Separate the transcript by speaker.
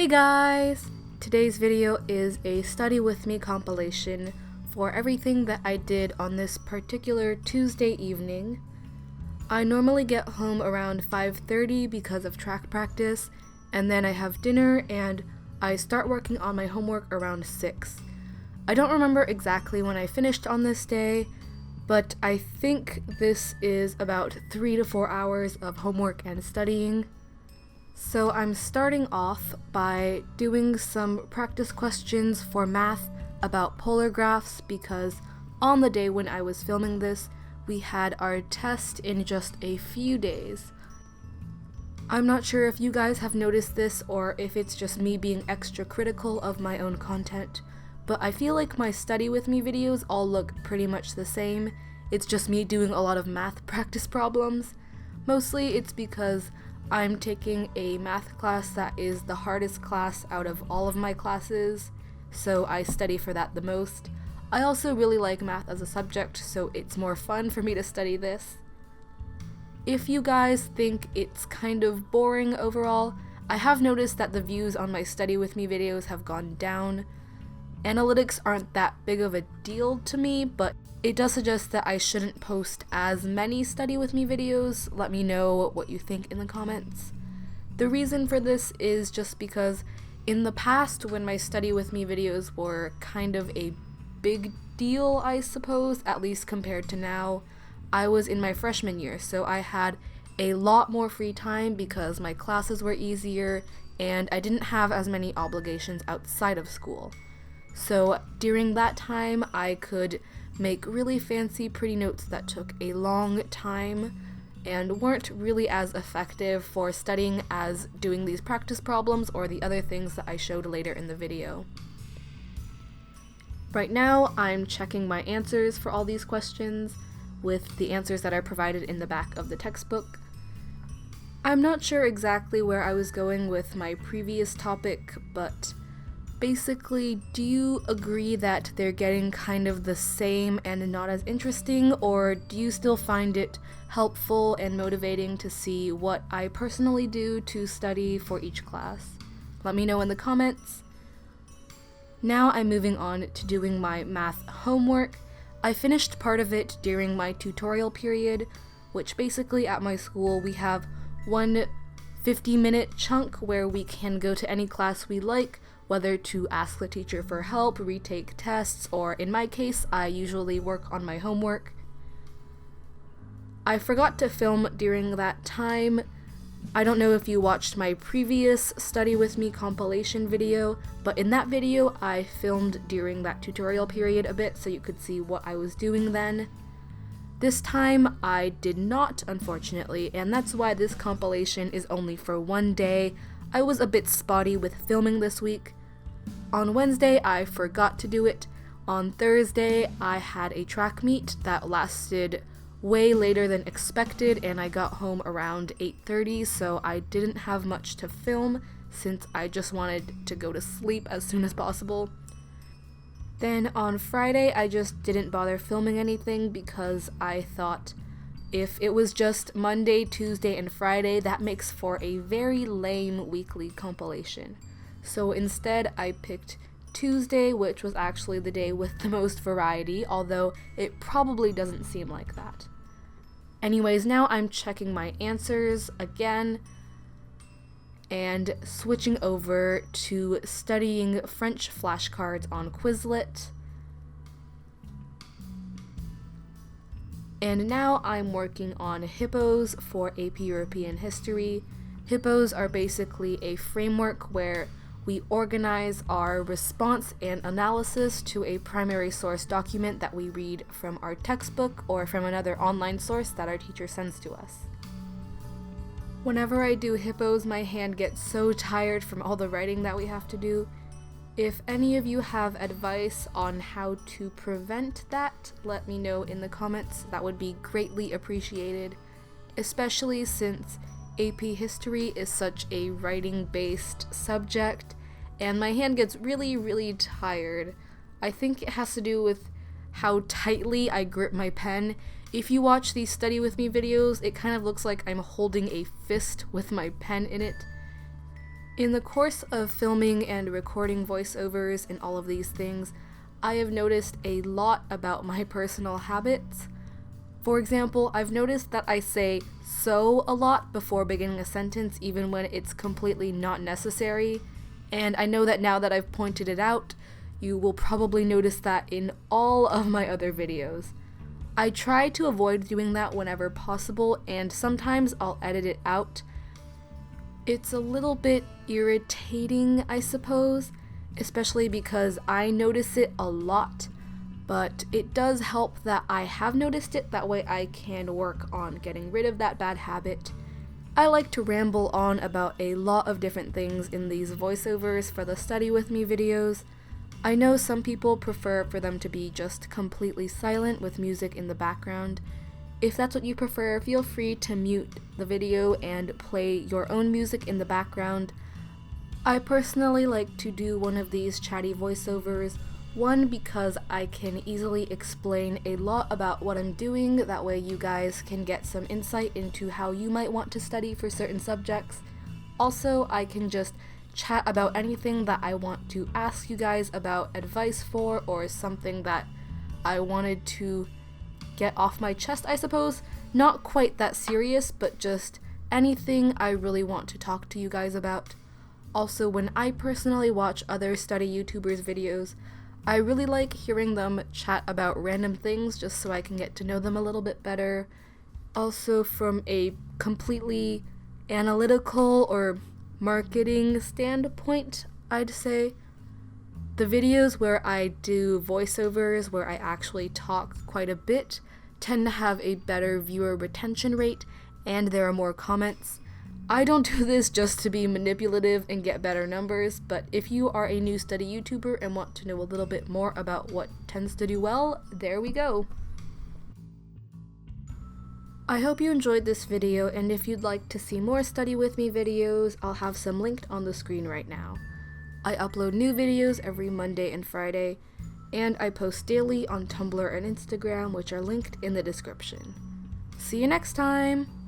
Speaker 1: Hey guys! Today's video is a study with me compilation for everything that I did on this particular Tuesday evening. I normally get home around 5:30 because of track practice, and then I have dinner and I start working on my homework around 6. I don't remember exactly when I finished on this day, but I think this is about 3 to 4 hours of homework and studying. So I'm starting off by doing some practice questions for math about polar graphs because on the day when I was filming this, we had our test in just a few days. I'm not sure if you guys have noticed this or if it's just me being extra critical of my own content, but I feel like my study with me videos all look pretty much the same. It's just me doing a lot of math practice problems. Mostly it's because I'm taking a math class that is the hardest class out of all of my classes, so I study for that the most. I also really like math as a subject, so it's more fun for me to study this. If you guys think it's kind of boring overall, I have noticed that the views on my study with me videos have gone down. Analytics aren't that big of a deal to me, but it does suggest that I shouldn't post as many study with me videos. Let me know what you think in the comments. The reason for this is just because in the past, when my study with me videos were kind of a big deal, I suppose, at least compared to now, I was in my freshman year, so I had a lot more free time because my classes were easier and I didn't have as many obligations outside of school. So during that time, I could make really fancy pretty notes that took a long time and weren't really as effective for studying as doing these practice problems or the other things that I showed later in the video. Right now, I'm checking my answers for all these questions with the answers that are provided in the back of the textbook. I'm not sure exactly where I was going with my previous topic, but basically, do you agree that they're getting kind of the same and not as interesting, or do you still find it helpful and motivating to see what I personally do to study for each class? Let me know in the comments. Now I'm moving on to doing my math homework. I finished part of it during my tutorial period, which basically at my school we have one 50-minute chunk where we can go to any class we like, whether to ask the teacher for help, retake tests, or in my case, I usually work on my homework. I forgot to film during that time. I don't know if you watched my previous study with me compilation video, but in that video I filmed during that tutorial period a bit so you could see what I was doing then. This time I did not, unfortunately, and that's why this compilation is only for one day. I was a bit spotty with filming this week. On Wednesday, I forgot to do it. On Thursday, I had a track meet that lasted way later than expected, and I got home around 8:30, so I didn't have much to film since I just wanted to go to sleep as soon as possible. Then on Friday, I just didn't bother filming anything because I thought if it was just Monday, Tuesday, and Friday, that makes for a very lame weekly compilation. So instead, I picked Tuesday, which was actually the day with the most variety, although it probably doesn't seem like that. Anyways, now I'm checking my answers again and switching over to studying French flashcards on Quizlet. And now I'm working on hippos for AP European History. Hippos are basically a framework where we organize our response and analysis to a primary source document that we read from our textbook or from another online source that our teacher sends to us. Whenever I do hippos, my hand gets so tired from all the writing that we have to do. If any of you have advice on how to prevent that, let me know in the comments. That would be greatly appreciated, especially since AP History is such a writing-based subject, and my hand gets really, really tired. I think it has to do with how tightly I grip my pen. If you watch these study with me videos, it kind of looks like I'm holding a fist with my pen in it. In the course of filming and recording voiceovers and all of these things, I have noticed a lot about my personal habits. For example, I've noticed that I say "so" a lot before beginning a sentence even when it's completely not necessary, and I know that now that I've pointed it out, you will probably notice that in all of my other videos. I try to avoid doing that whenever possible, and sometimes I'll edit it out. It's a little bit irritating, I suppose, especially because I notice it a lot, but it does help that I have noticed it, that way I can work on getting rid of that bad habit. I like to ramble on about a lot of different things in these voiceovers for the Study With Me videos. I know some people prefer for them to be just completely silent with music in the background. If that's what you prefer, feel free to mute the video and play your own music in the background. I personally like to do one of these chatty voiceovers, one because I can easily explain a lot about what I'm doing, that way you guys can get some insight into how you might want to study for certain subjects. Also, I can just chat about anything that I want to ask you guys about advice for, or something that I wanted to get off my chest, I suppose. Not quite that serious, but just anything I really want to talk to you guys about. Also, when I personally watch other study YouTubers' videos, I really like hearing them chat about random things just so I can get to know them a little bit better. Also, from a completely analytical or marketing standpoint, I'd say, the videos where I do voiceovers, where I actually talk quite a bit, tend to have a better viewer retention rate, and there are more comments. I don't do this just to be manipulative and get better numbers, but if you are a new study YouTuber and want to know a little bit more about what tends to do well, there we go. I hope you enjoyed this video, and if you'd like to see more Study With Me videos, I'll have some linked on the screen right now. I upload new videos every Monday and Friday, and I post daily on Tumblr and Instagram, which are linked in the description. See you next time!